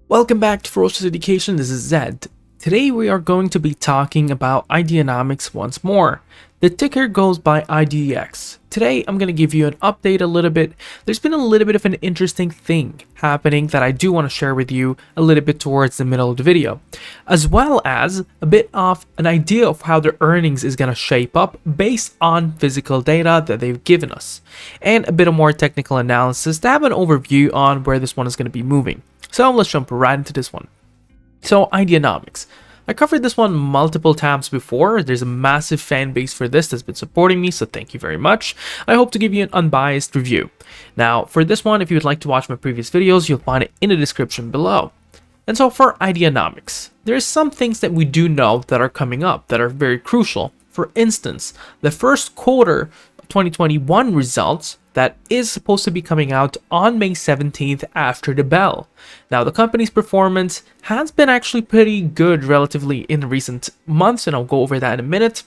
Welcome back to Ferocious Education. This is Zed. Today we are going to be talking about Ideanomics once more. The ticker goes by IDEX. Today I'm going to give you an update a little bit. There's been a little bit of an interesting thing happening that I do want to share with you a little bit towards the middle of the video, as well as a bit of an idea of how their earnings is going to shape up based on physical data that they've given us, and a bit of more technical analysis to have an overview on where this one is going to be moving. So let's jump right into this one. So Ideanomics. I covered this one multiple times before. There's a massive fan base for this that's been supporting me, so thank you very much. I hope to give you an unbiased review. Now, for this one, if you would like to watch my previous videos, you'll find it in the description below. And so for Ideanomics, there's some things that we do know that are coming up that are very crucial. For instance, the first quarter 2021 results that is supposed to be coming out on May 17th after the bell. Now, the company's performance has been actually pretty good relatively in recent months, and I'll go over that in a minute.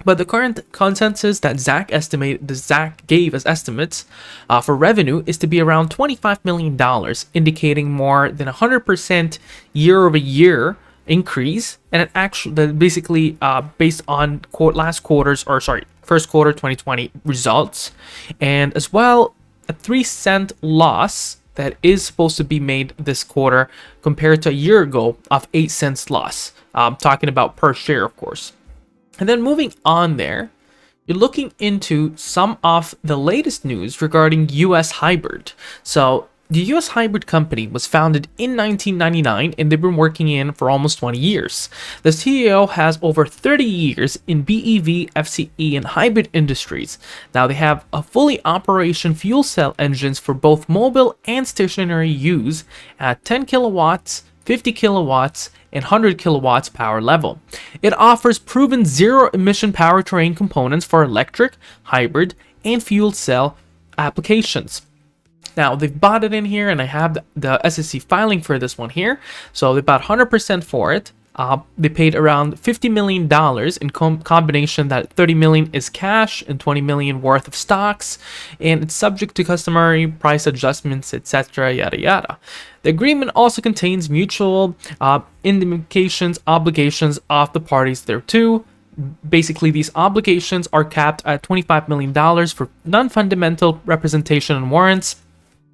But the current consensus that Zach gave as estimates for revenue is to be around $25 million, indicating more than 100% year-over-year increase, and basically based on first quarter 2020 results, and as well a 3-cent loss that is supposed to be made this quarter compared to a year ago of 8 cents loss. Talking about per share, of course. And then moving on there, you're looking into some of the latest news regarding US Hybrid. So the US Hybrid company was founded in 1999 and they've been working in for almost 20 years. The CEO has over 30 years in BEV, FCE, and hybrid industries. Now they have a fully operation fuel cell engines for both mobile and stationary use at 10 kilowatts, 50 kilowatts, and 100 kilowatts power level. It offers proven zero-emission powertrain components for electric, hybrid, and fuel cell applications. Now, they've bought it in here, and I have the SEC filing for this one here. So they bought 100% for it. They paid around $50 million in combination. That $30 million is cash and $20 million worth of stocks, and it's subject to customary price adjustments, etc. Yada yada. The agreement also contains mutual indemnifications obligations of the parties thereto. Basically, these obligations are capped at $25 million for non-fundamental representation and warrants,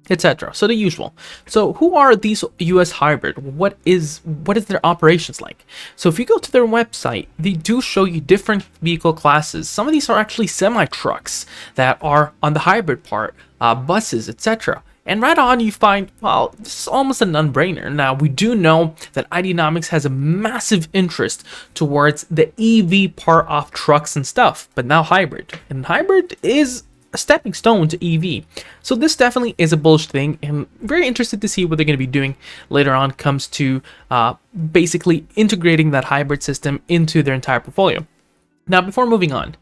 etc. So the usual. So who are these US Hybrid? What is their operations like? So if you go to their website, they do show you different vehicle classes. Some of these are actually semi-trucks that are on the hybrid part, buses, etc. And right on you find, well, this is almost a non-brainer. Now, we do know that Ideanomics has a massive interest towards the EV part of trucks and stuff, but now hybrid. And hybrid is a stepping stone to EV. So this definitely is a bullish thing, and very interested to see what they're going to be doing later on comes to basically integrating that hybrid system into their entire portfolio. Now, before moving on,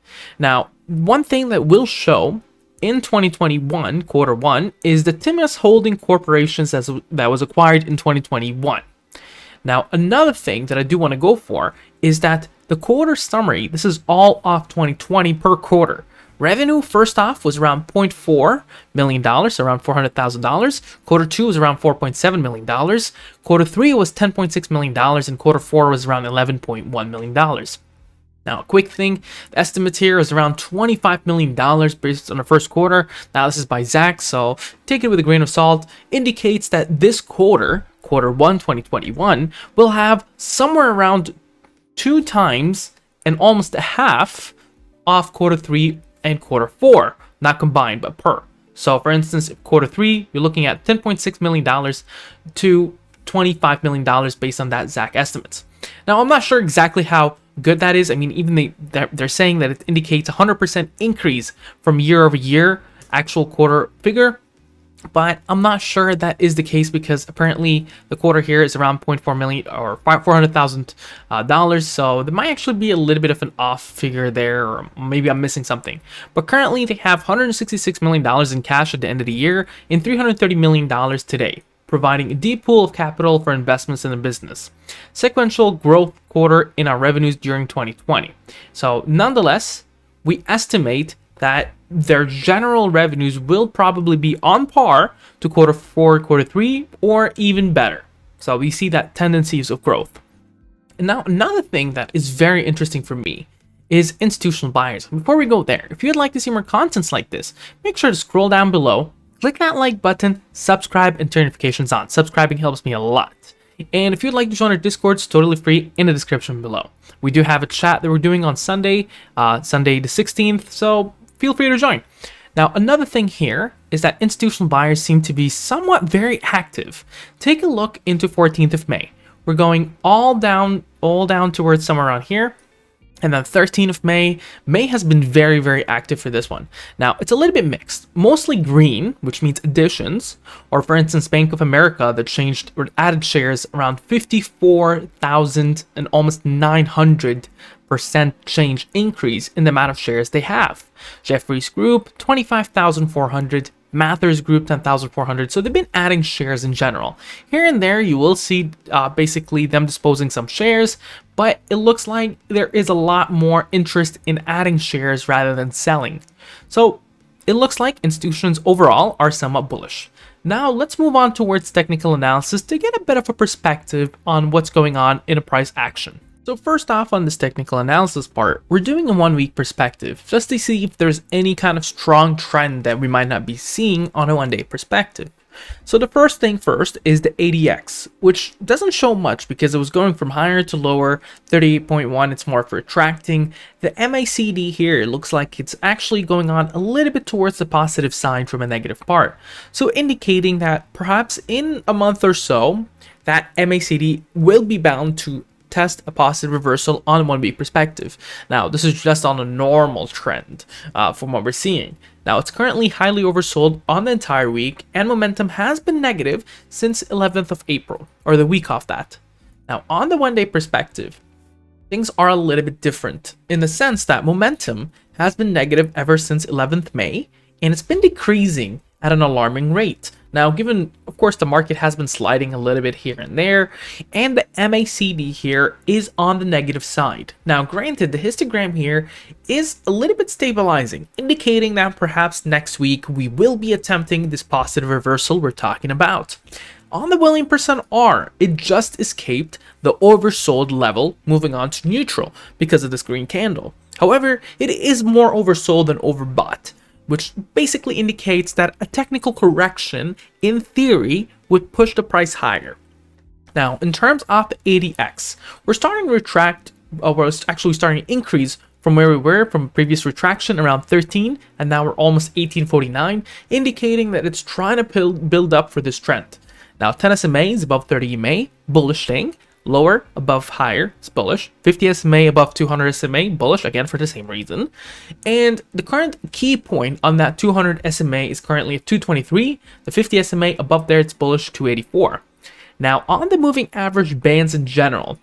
one thing that will show in 2021, quarter one, is the Timas Holding Corporations that was acquired in 2021. Now, another thing that I do want to go for is that the quarter summary, this is all of 2020 per quarter. Revenue, first off, was around $0.4 million, around $400,000. Quarter 2 was around $4.7 million. Quarter 3 was $10.6 million, and quarter 4 was around $11.1 million. Now, a quick thing, the estimates here is around $25 million based on the first quarter. Now, this is by Zach, so take it with a grain of salt. Indicates that this quarter 1, 2021, will have somewhere around 2 times and almost a half of quarter 3 and quarter 4, not combined, but per. So, for instance, if quarter 3, you're looking at $10.6 million to $25 million based on that Zach estimates. Now, I'm not sure exactly how good that is. I mean, even they're saying that it indicates 100% increase from year over year actual quarter figure, but I'm not sure that is the case because apparently the quarter here is around $0.4 million or $400,000. So there might actually be a little bit of an off figure there, or maybe I'm missing something. But currently they have $166 million in cash at the end of the year and $330 million today, providing a deep pool of capital for investments in the business. Sequential growth quarter in our revenues during 2020. So nonetheless, we estimate that their general revenues will probably be on par to quarter 4, quarter 3, or even better. So we see that tendencies of growth. And now another thing that is very interesting for me is institutional buyers. Before we go there, if you'd like to see more contents like this, make sure to scroll down below, click that like button, subscribe, and turn notifications on. Subscribing helps me a lot. And if you'd like to join our Discord, it's totally free in the description below. We do have a chat that we're doing on Sunday, Sunday the 16th, so feel free to join. Now, another thing here is that institutional buyers seem to be somewhat very active. Take a look into 14th of May. We're going all down towards somewhere around here. And then 13th of May, May has been very, very active for this one. Now, it's a little bit mixed. Mostly green, which means additions. Or for instance, Bank of America that changed or added shares around 54,000 and almost 900% change increase in the amount of shares they have. Jefferies Group, 25,400. Mathers Group 10,400. So they've been adding shares in general. Here and there you will see basically them disposing some shares, but it looks like there is a lot more interest in adding shares rather than selling. So it looks like institutions overall are somewhat bullish. Now let's move on towards technical analysis to get a bit of a perspective on what's going on in a price action. So first off, on this technical analysis part, we're doing a 1 week perspective just to see if there's any kind of strong trend that we might not be seeing on a 1 day perspective. So the first thing first is the IDEX, which doesn't show much because it was going from higher to lower. 38.1, it's more for retracting. The MACD here looks like it's actually going on a little bit towards the positive side from a negative part. So indicating that perhaps in a month or so, that MACD will be bound to test a positive reversal on a 1 week perspective. Now, this is just on a normal trend from what we're seeing. Now, it's currently highly oversold on the entire week, and momentum has been negative since 11th of April, or the week of that. Now, on the 1 day perspective, things are a little bit different in the sense that momentum has been negative ever since 11th May, and it's been decreasing at an alarming rate. Now, given, of course, the market has been sliding a little bit here and there, and the MACD here is on the negative side. Now, granted, the histogram here is a little bit stabilizing, indicating that perhaps next week we will be attempting this positive reversal we're talking about. On the willing percent R, it just escaped the oversold level, moving on to neutral because of this green candle. However, it is more oversold than overbought, which basically indicates that a technical correction, in theory, would push the price higher. Now, in terms of the ADX, we're starting to retract, we're actually starting to increase from where we were from previous retraction around 13, and now we're almost 1849, indicating that it's trying to build up for this trend. Now, 10 SMA is above 30 EMA, bullish thing. Lower above higher, it's bullish. 50 SMA above 200 SMA, bullish again for the same reason. And the current key point on that 200 SMA is currently at 223. The 50 SMA above there, it's bullish 284. Now, on the moving average bands in general,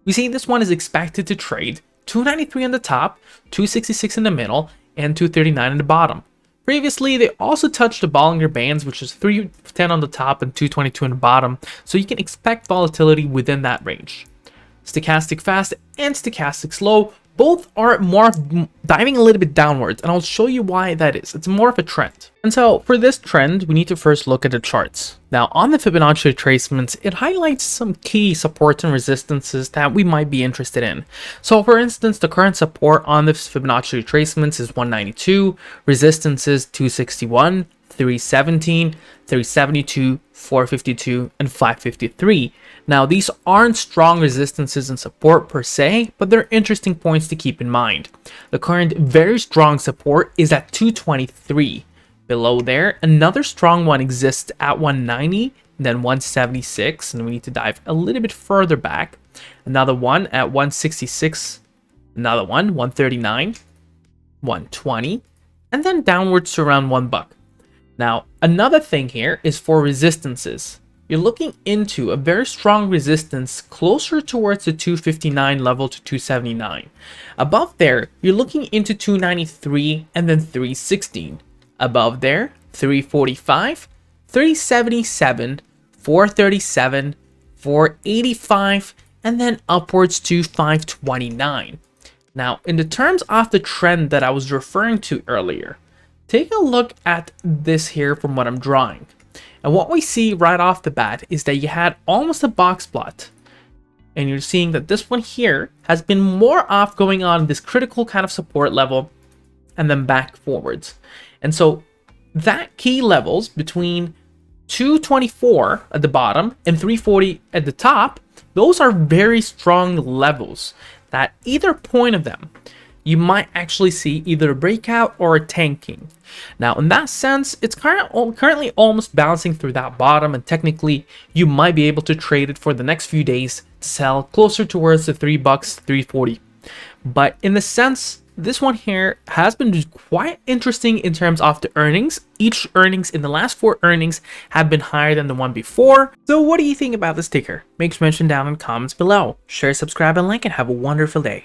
we see this one is expected to trade 293 on the top, 266 in the middle, and 239 in the bottom. Previously, they also touched the Bollinger Bands, which is 310 on the top and 222 on the bottom, so you can expect volatility within that range. Stochastic fast and stochastic slow both are more diving a little bit downwards, and I'll show you why that is. It's more of a trend. And so for this trend, we need to first look at the charts. Now, on the Fibonacci retracements, it highlights some key supports and resistances that we might be interested in. So for instance, the current support on the Fibonacci retracements is 192, resistances 261, 317, 372, 452, and 553. Now, these aren't strong resistances and support per se, but they're interesting points to keep in mind. The current very strong support is at 223. Below there, another strong one exists at 190, then 176, and we need to dive a little bit further back. Another one at 166, another one, 139, 120, and then downwards to around $1. Now, another thing here is for resistances. You're looking into a very strong resistance closer towards the 259 level to 279. Above there, you're looking into 293 and then 316. Above there, 345, 377, 437, 485, and then upwards to 529. Now, in the terms of the trend that I was referring to earlier, take a look at this here from what I'm drawing. And what we see right off the bat is that you had almost a box plot. And you're seeing that this one here has been more off, going on this critical kind of support level and then back forwards. And so that key levels between 224 at the bottom and 340 at the top, those are very strong levels that either point of them, you might actually see either a breakout or a tanking. Now, in that sense, it's currently almost bouncing through that bottom, and technically you might be able to trade it for the next few days to sell closer towards the $3, 340. But in the sense, this one here has been quite interesting in terms of the earnings. Each earnings in the last 4 earnings have been higher than the one before. So what do you think about this ticker? Make sure to mention down in the comments below. Share, subscribe, and like, and have a wonderful day.